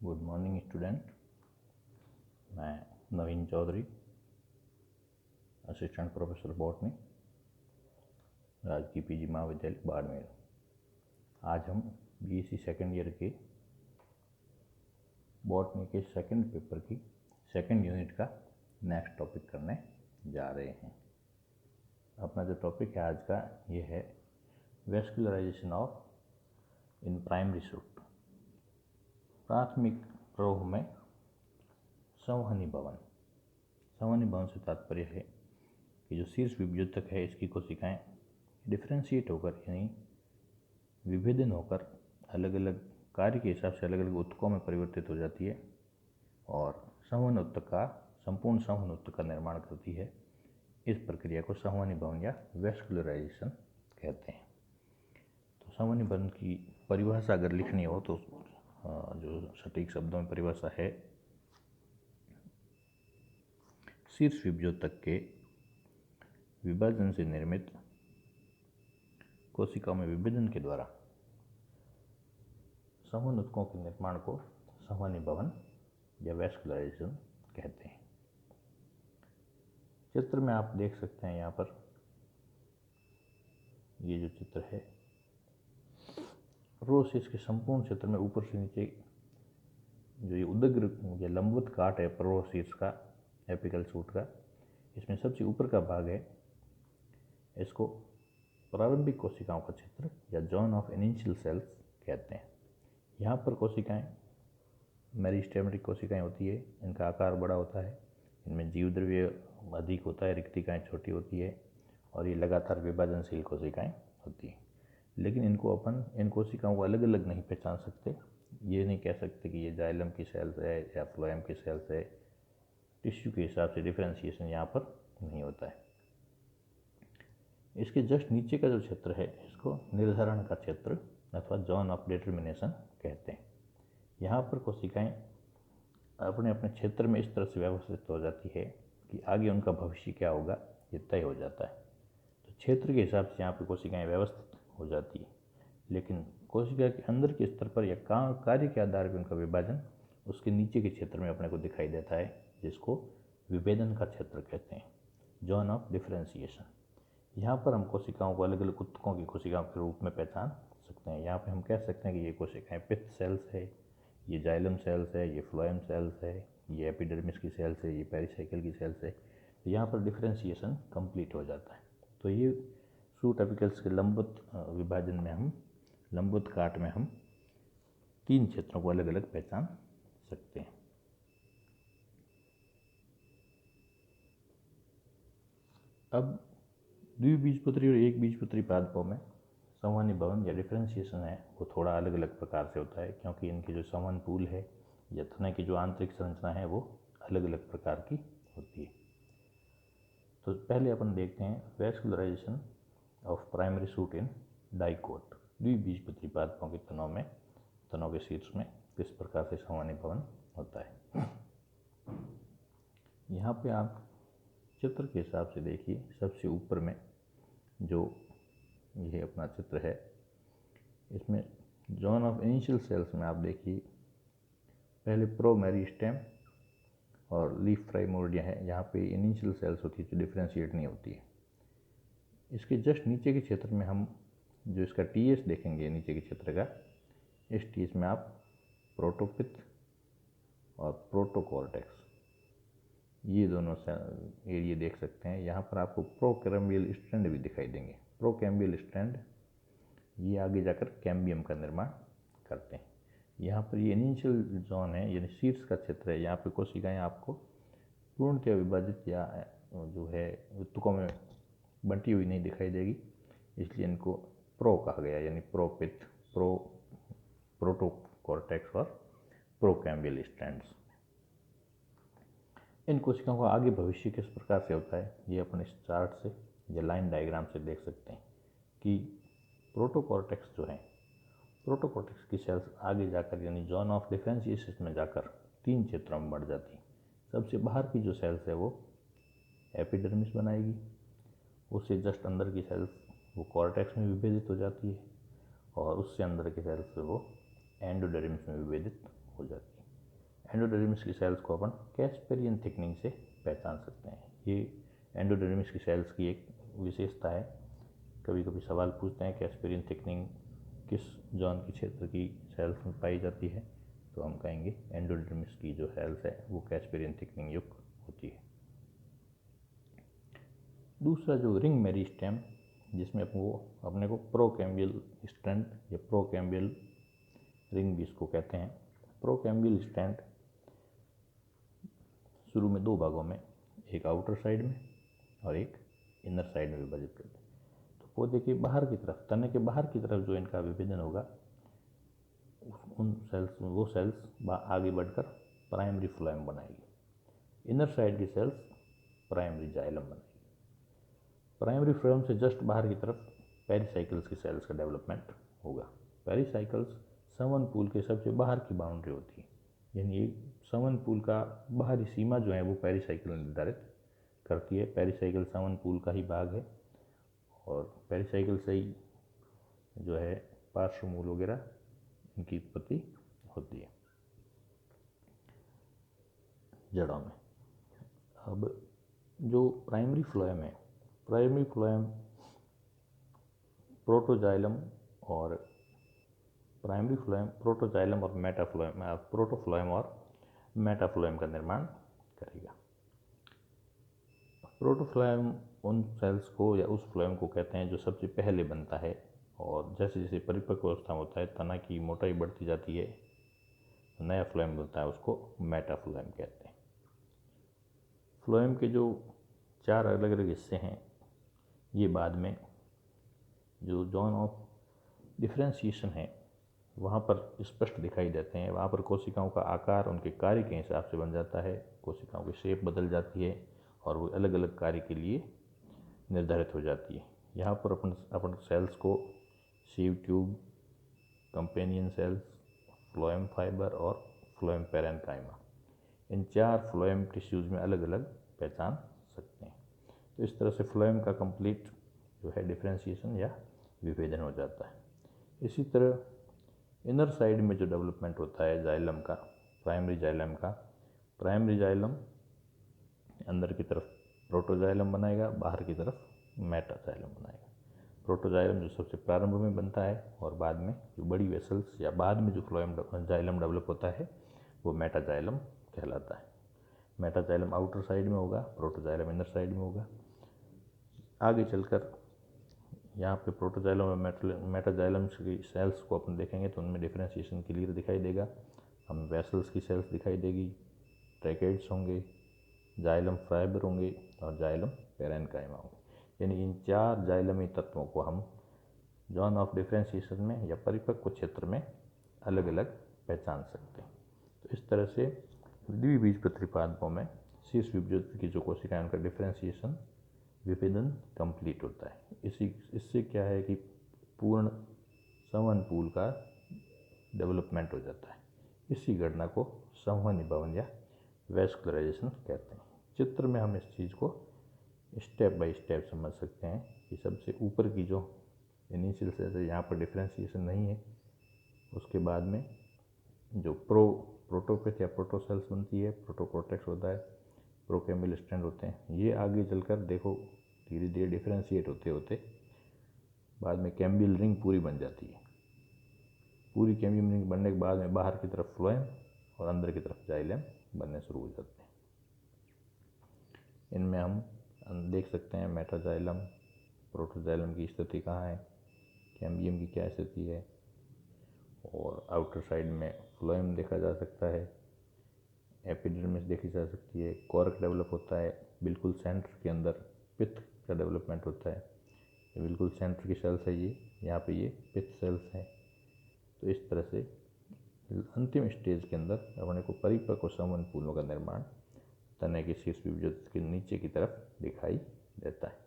Good morning student. मैं नवीन Chaudhary, assistant professor botany, राजकीय PG महाविद्यालय बाड़मेर। आज हम बीएससी सेकेंड ईयर के बॉटनी के सेकेंड पेपर की सेकेंड यूनिट का नेक्स्ट टॉपिक करने जा रहे हैं। अपना जो टॉपिक है आज का ये है vascularisation of in primary suit. प्राथमिक प्रवाह में संवहनी भवन। संवहनी भवन से तात्पर्य है कि जो शीर्ष विभ्युतक है इसकी कोशिकाएं डिफ्रेंशिएट होकर यानी विभेदन होकर अलग अलग कार्य के हिसाब से अलग अलग उत्तकों में परिवर्तित हो जाती है और संवहन उत्तक का संपूर्ण संवहन उत्तक का निर्माण करती है। इस प्रक्रिया को संवहनी भवन या वेस्कुलराइजेशन कहते हैं। तो संवहनी भवन की परिभाषा अगर लिखनी हो तो जो सटीक शब्दों में परिभाषा है, शीर्ष विभ्युतक के विभाजन से निर्मित कोशिकाओं में विभेदन के द्वारा संवहन उत्तकों के निर्माण को संवहनी भवन या वेस्कुलराइजेशन कहते हैं। चित्र में आप देख सकते हैं, यहाँ पर ये जो चित्र है प्रोसेस के संपूर्ण क्षेत्र में ऊपर से नीचे जो ये उदग्र या लंबवत काट है प्रोसेस का एपिकल सूट का, इसमें सबसे ऊपर का भाग है, इसको प्रारंभिक कोशिकाओं का क्षेत्र या जोन ऑफ इनिशियल सेल्स कहते हैं। यहाँ पर कोशिकाएं मेरिस्टेमेटिक कोशिकाएं होती है, इनका आकार बड़ा होता है, इनमें जीव द्रव्य अधिक होता है, रिक्तिकाएं छोटी होती है और ये लगातार विभाजनशील कोशिकाएं होती हैं। लेकिन इनको अपन इन कोशिकाओं को अलग अलग नहीं पहचान सकते। ये नहीं कह सकते कि ये जाइलम की सेल्स है या फ्लोएम की सेल्स है। टिश्यू के हिसाब से डिफ्रेंशिएशन यहाँ पर नहीं होता है। इसके जस्ट नीचे का जो क्षेत्र है इसको निर्धारण का क्षेत्र अथवा जोन ऑफ डिटर्मिनेशन कहते हैं। यहाँ पर कोशिकाएं अपने अपने क्षेत्र में इस तरह से व्यवस्थित हो जाती है कि आगे उनका भविष्य क्या होगा ये तय हो जाता है। तो क्षेत्र के हिसाब से यहाँ पर कोशिकाएं व्यवस्थित हो जाती है, लेकिन कोशिका के अंदर के स्तर पर या कार्य के आधार पर उनका विभाजन उसके नीचे के क्षेत्र में अपने को दिखाई देता है, जिसको विभेदन का क्षेत्र कहते हैं, जोन ऑफ डिफ्रेंशिएशन। यहाँ पर हम कोशिकाओं को अलग अलग उत्तकों की कोशिकाओं के रूप में पहचान सकते हैं। यहाँ पे हम कह सकते हैं कि ये कोशिकाएं पित्त सेल्स है, ये जाइलम सेल्स है, ये फ्लोएम सेल्स है, ये एपिडर्मिस की सेल्स है, ये पेरिसाइकिल की सेल्स है। तो यहाँ पर डिफ्रेंशिएशन कंप्लीट हो जाता है। तो ये सूट एपिकल्स के लंबवत विभाजन में हम लंबवत काट में हम तीन क्षेत्रों को अलग अलग पहचान सकते हैं। अब द्विबीजपत्री और एक बीजपत्री पादपों में संवहनी भवन या डिफ्रेंशिएशन है वो थोड़ा अलग अलग प्रकार से होता है, क्योंकि इनकी जो संवहन पूल है या तना की जो आंतरिक संरचना है वो अलग अलग प्रकार की होती है। तो पहले अपन देखते हैं vascularisation of primary suit in dicot. द्विबीजपत्री पादपों के तनों के शीर्ष में किस प्रकार से संवहनी भवन होता है। यहाँ पे आप चित्र के हिसाब से देखिए, सबसे ऊपर में जो ये अपना चित्र है इसमें जोन ऑफ इनिशियल सेल्स में आप देखिए पहले प्रो मेरिस्टेम और लीफ प्राइमोर्डिया है। यहाँ पे इनिशियल सेल्स होती है जो डिफ्रेंशिएट नहीं होती है। इसके जस्ट नीचे के क्षेत्र में हम जो इसका टीएस देखेंगे नीचे के क्षेत्र का, इस टीएस में आप प्रोटोपिथ और प्रोटोकॉर्टेक्स ये दोनों एरिया देख सकते हैं। यहाँ पर आपको प्रोकैम्बियल स्ट्रैंड भी दिखाई देंगे। प्रोकैम्बियल स्ट्रैंड ये आगे जाकर कैम्बियम का निर्माण करते हैं। यहाँ पर ये इनिशियल जोन है यानी शीर्ष का क्षेत्र है। यहाँ पे कोशिकाएं आपको पूर्णतः विभाजित या जो है उत्तकों में बंटी हुई नहीं दिखाई देगी, इसलिए इनको प्रो कहा गया, यानी प्रोपिथ, प्रोटोकॉर्टेक्स और प्रोकैम्बियल स्ट्रैंड्स। इन कोशिकाओं का आगे भविष्य किस प्रकार से होता है ये अपन इस चार्ट से या लाइन डायग्राम से देख सकते हैं कि प्रोटोकॉर्टेक्स जो है, प्रोटोकॉर्टेक्स की सेल्स आगे जाकर यानी जोन ऑफ डिफ्रेंशिएशन में जाकर तीन क्षेत्रों में बढ़ जाती हैं। सबसे बाहर की जो सेल्स है वो एपिडर्मिस बनाएगी, उससे जस्ट अंदर की सेल्स वो कॉर्टेक्स में विभेदित हो जाती है और उससे अंदर की सेल्स वो एंडोडर्मिस में विभेदित हो जाती है। एंडोडर्मिस की सेल्स को अपन कैस्पेरियन थिकनिंग से पहचान सकते हैं। ये एंडोडर्मिस की सेल्स की एक विशेषता है। कभी कभी सवाल पूछते हैं कैस्पेरियन थिकनिंग किस जॉन की क्षेत्र की सेल्स में पाई जाती है, तो हम कहेंगे एंडोडर्मिस की जो सेल्स है वो कैस्पेरियन थिकनिंग युक्त होती है। दूसरा जो रिंग मेरिस्टेम, जिसमें अपने को प्रोकैम्बियल स्टेंट या प्रोकैम्बियल रिंग भी इसको कहते हैं। प्रोकैम्बियल स्टेंट शुरू में दो भागों में, एक आउटर साइड में और एक इनर साइड में विभाजित करते हैं। तो पौधे के बाहर की तरफ, तने के बाहर की तरफ जो इनका विभाजन होगा, उन सेल्स वो सेल्स आगे बढ़कर प्राइमरी फ्लोएम बनाएगी। इनर साइड की सेल्स प्राइमरी जाइलम बनाएगी। प्राइमरी फ्लोएम से जस्ट बाहर की तरफ पेरिसाइकल्स की सेल्स का डेवलपमेंट होगा। पेरिसाइकल्स संवन पूल के सबसे बाहर की बाउंड्री होती है, यानी संवन पूल का बाहरी सीमा जो है वो पेरिसाइकिल निर्धारित करती है। पेरिसाइकिल संवन पूल का ही भाग है और पेरिसाइकिल से ही जो है पार्श्व मूल वगैरह इनकी उत्पत्ति होती है जड़ों में। अब जो प्राइमरी फ्लोएम है, प्राइमरी फ्लोएम प्रोटोजाइलम और प्राइमरी फ्लोएम प्रोटोजाइलम और मेटाफ्लोएम, प्रोटोफ्लोएम और मेटाफ्लोएम का निर्माण करेगा। प्रोटोफ्लोएम उन सेल्स को या उस फ्लोएम को कहते हैं जो सबसे पहले बनता है, और जैसे जैसे परिपक्व अवस्था में होता है, तना की मोटाई बढ़ती जाती है, नया फ्लोएम बनता है, उसको मेटाफ्लोएम कहते हैं। फ्लोएम के जो 4 अलग अलग हिस्से हैं, ये बाद में जो जोन ऑफ डिफ्रेंशिएशन है वहाँ पर स्पष्ट दिखाई देते हैं। वहाँ पर कोशिकाओं का आकार उनके कार्य के हिसाब से बन जाता है, कोशिकाओं की शेप बदल जाती है और वो अलग अलग कार्य के लिए निर्धारित हो जाती है। यहाँ पर अपन सेल्स को sieve tube, companion cells, phloem fibre और फ्लोएम पैरेन्काइमा, इन 4 फ्लोएम टिश्यूज में अलग अलग पहचान सकते हैं। तो इस तरह से फ्लोएम का कंप्लीट जो है डिफ्रेंशिएशन या विभेदन हो जाता है। इसी तरह इनर साइड में जो डेवलपमेंट होता है जाइलम का, प्राइमरी जाइलम का, प्राइमरी जाइलम अंदर की तरफ प्रोटोजाइलम बनाएगा, बाहर की तरफ मेटाजाइलम बनाएगा। प्रोटोजाइलम जो सबसे प्रारंभ में बनता है और बाद में जो बड़ी वेसल्स या बाद में जो फ्लोएम जाइलम डेवलप होता है वो मेटाजाइलम कहलाता है। मेटाजाइलम आउटर साइड में होगा, प्रोटोजाइलम इनर साइड में होगा। आगे चलकर यहाँ पे प्रोटोजाइलम और मेटाजाइलम की सेल्स को अपन देखेंगे तो उनमें डिफ्रेंशिएशन क्लियर दिखाई देगा। हमें वेसल्स की सेल्स दिखाई देगी, ट्रैकेट्स होंगे, जाइलम फाइबर होंगे और जाइलम पैरेन्काइमा होंगे। यानी इन 4 जाइलमी तत्वों को हम जोन ऑफ डिफ्रेंशिएशन में या परिपक्व क्षेत्र में अलग अलग पहचान सकते हैं। तो इस तरह से द्विबीजपत्री पादपों में शीर्ष बीजपत्री की जो कोशिकाएं, उनका डिफ्रेंशिएशन विभेदन कंप्लीट होता है। इससे क्या है कि पूर्ण संवहन पूल का डेवलपमेंट हो जाता है। इसी घटना को संवहनी भवन या वैस्कुलराइजेशन कहते हैं। चित्र में हम इस चीज़ को स्टेप बाय स्टेप समझ सकते हैं कि सबसे ऊपर की जो इनिशियल सेल है, यहाँ पर डिफ्रेंशिएशन नहीं है। उसके बाद में जो प्रोटोपेथ या प्रोटोसेल्स बनती है, प्रोटोकोर्टेक्स होता है, प्रोकैम्बियल स्ट्रैंड होते हैं। ये आगे चलकर देखो धीरे धीरे डिफ्रेंशिएट होते होते बाद में कैम्बियल रिंग पूरी बन जाती है। पूरी कैम्बियल रिंग बनने के बाद में बाहर की तरफ फ्लोएम और अंदर की तरफ जाइलम बनने शुरू हो जाते हैं। इनमें हम देख सकते हैं मेटाजाइलम, प्रोटोजाइलम की स्थिति कहाँ है, कैम्बियम की क्या स्थिति है, और आउटर साइड में फ्लोएम देखा जा सकता है, एपिडर्मिस देखी जा सकती है, कॉर्क डेवलप होता है, बिल्कुल सेंटर के अंदर पित्त का डेवलपमेंट होता है। ये बिल्कुल सेंटर की सेल्स है, ये यहाँ पे ये पित्त सेल्स हैं। तो इस तरह से अंतिम स्टेज के अंदर अपने को परिपक्व संवहन पूलों का निर्माण तने के शीर्ष बीजपत्री के नीचे की तरफ दिखाई देता है।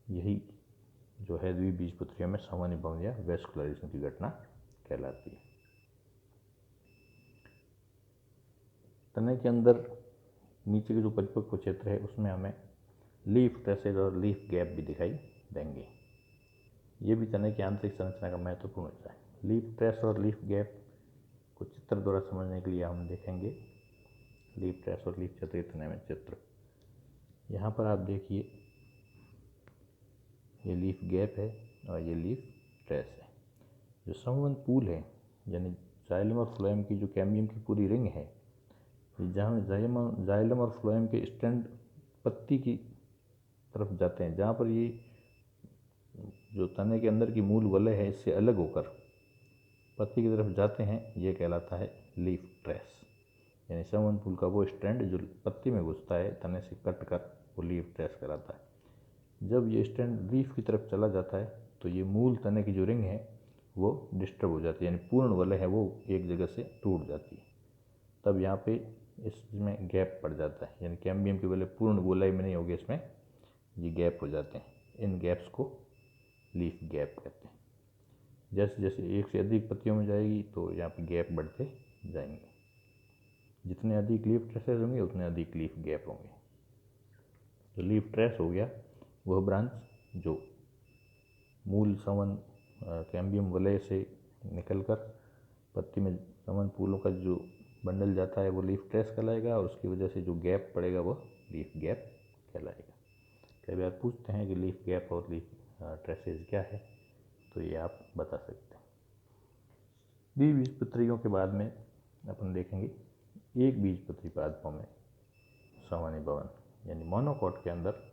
यही जो है द्विबीजपत्रियों में संवहनी भवन या वैस्कुलराइजेशन की घटना कहलाती है। तने के अंदर नीचे के जो परिपक्व क्षेत्र है उसमें हमें लीफ ट्रेसेज और लीफ गैप भी दिखाई देंगे। ये भी तने की आंतरिक संरचना का महत्वपूर्ण हिस्सा है। लीफ ट्रेस और लीफ गैप को चित्र द्वारा समझने के लिए हम देखेंगे लीफ ट्रेस और लीफ चित्र इतने में चित्र। यहाँ पर आप देखिए ये लीफ गैप है और ये लीफ ट्रेस है। जो संवहन पूल है यानी जाइलम और फ्लोएम की जो कैम्बियम की पूरी रिंग है, जहाँ जाइलम और फ्लोएम के स्टैंड पत्ती की तरफ जाते हैं, जहाँ पर ये जो तने के अंदर की मूल वलय है इससे अलग होकर पत्ती की तरफ जाते हैं, ये कहलाता है लीफ ट्रेस। यानी संवहन पूल का वो स्टैंड जो पत्ती में घुसता है तने से कट कर, वो लीफ ट्रेस कहलाता है। जब ये स्टैंड लीफ की तरफ चला जाता है तो ये मूल तने की जो रिंग है वो डिस्टर्ब हो जाती है, यानी पूर्ण वलय है वो एक जगह से टूट जाती है। तब यहाँ पे इसमें गैप पड़ जाता है, यानी कैम्बियम की वलय पूर्ण वलय में नहीं होगी, इसमें ये गैप हो जाते हैं। इन गैप्स को लीफ गैप कहते हैं। जैसे जैसे एक से अधिक पत्तियों में जाएगी तो यहाँ पे गैप बढ़ते जाएंगे। जितने अधिक लीफ ट्रेसेस होंगे उतने अधिक लीफ गैप होंगे। तो लीफ ट्रेस हो गया वह ब्रांच जो मूल संवहन कैम्बियम वलय से निकलकर पत्ती में संवहन फूलों का जो बंडल जाता है वो लीफ ट्रेस कहलाएगा, और उसकी वजह से जो गैप पड़ेगा वो लीफ गैप कहलाएगा। कई बार पूछते हैं कि लीफ गैप और लीफ ट्रेसेस क्या है, तो ये आप बता सकते हैं। द्विबीजपत्रियों के बाद में अपन देखेंगे एक बीजपत्री पादपों में समानीभवन, यानी मोनोकॉट के अंदर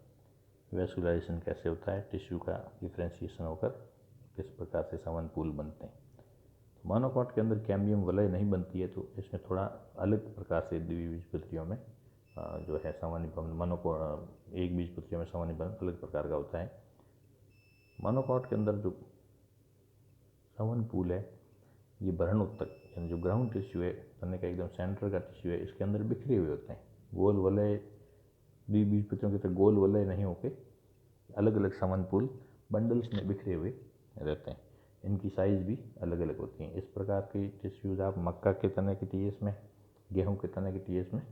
वैस्कुलराइजेशन कैसे होता है, टिश्यू का डिफ्रेंशिएशन होकर किस प्रकार से संवहन पूल बनते हैं। तो मोनोकॉट के अंदर कैम्बियम वलय नहीं बनती है, तो इसमें थोड़ा अलग प्रकार से द्विबीजपत्रियों में जो है समानीभवन, एक बीजपत्रियों में समानीभवन अलग प्रकार का होता है। मोनोकॉट के अंदर जो संवहन पूल है ये बरहण उत्तक यानी जो ग्राउंड टिश्यू है, तने का एकदम सेंटर का टिश्यू है, इसके अंदर बिखरे हुए होते हैं। गोल वलय द्विबीजपत्रियों की तरह गोल वलय नहीं होके अलग अलग संवहन पूल बंडल्स में बिखरे हुए रहते हैं। इनकी साइज़ भी अलग अलग होती हैं। इस प्रकार के टिश्यूज आप मक्का के तने के टीएस में, गेहूं के तने के टीएस में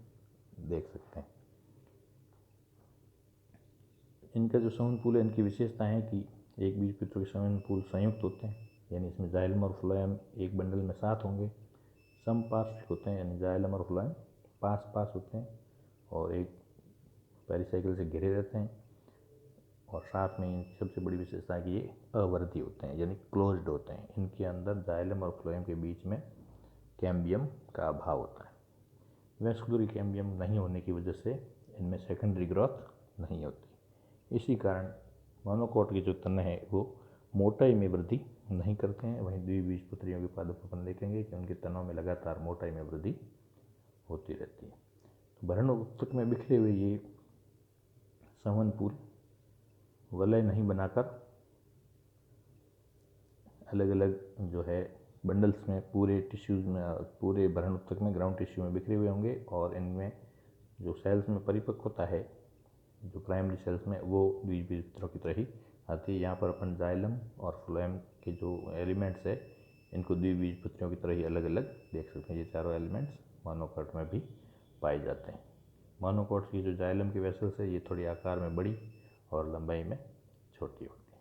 देख सकते हैं। इनका जो संवहन पूल है, इनकी विशेषता है कि एक बीजपत्री के संवहन पूल संयुक्त होते हैं, यानी इसमें जाइलम और फ्लोएम एक बंडल में साथ होंगे। समपार्श्विक होते हैं, यानी जाइलम और फ्लोएम पास पास होते हैं और एक पेरिसाइकिल से घिरे रहते हैं। और साथ में इनकी सबसे बड़ी विशेषता है कि ये अवर्धी होते हैं, यानी क्लोज्ड होते हैं। इनके अंदर जाइलम और फ्लोएम के बीच में कैम्बियम का अभाव होता है। वैस्कुलरी कैम्बियम नहीं होने की वजह से इनमें सेकेंडरी ग्रोथ नहीं होती। इसी कारण मोनोकॉट के जो तने हैं वो मोटाई में वृद्धि नहीं करते हैं। वहीं द्विबीजपत्रियों के पादप अपन देखेंगे कि उनके तनों में लगातार मोटाई में वृद्धि होती रहती है। तो बरहण उत्तक में बिखरे हुए ये संवहन पूल वलय नहीं बनाकर अलग अलग जो है बंडल्स में पूरे टिश्यूज में, पूरे बरहण उत्तक में ग्राउंड टिश्यू में बिखरे हुए होंगे, और इनमें जो सेल्स में परिपक्व होता है, जो प्राइमरी सेल्स में, वो द्विबीजपत्रियों की तरह ही आती है। यहाँ पर अपन जाइलम और फ्लोएम के जो एलिमेंट्स है इनको द्विबीजपत्रियों की तरह ही अलग अलग देख सकते हैं। ये चारों एलिमेंट्स मोनोकॉट में भी पाए जाते हैं। मोनोकॉट की जो जाइलम की वेसल्स है ये थोड़ी आकार में बड़ी और लंबाई में छोटी होती है।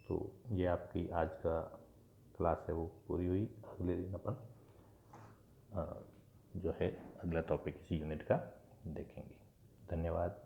तो ये आपकी आज का क्लास है वो पूरी हुई। अगले दिन अपन जो है अगला टॉपिक इसी यूनिट का देखेंगे। धन्यवाद।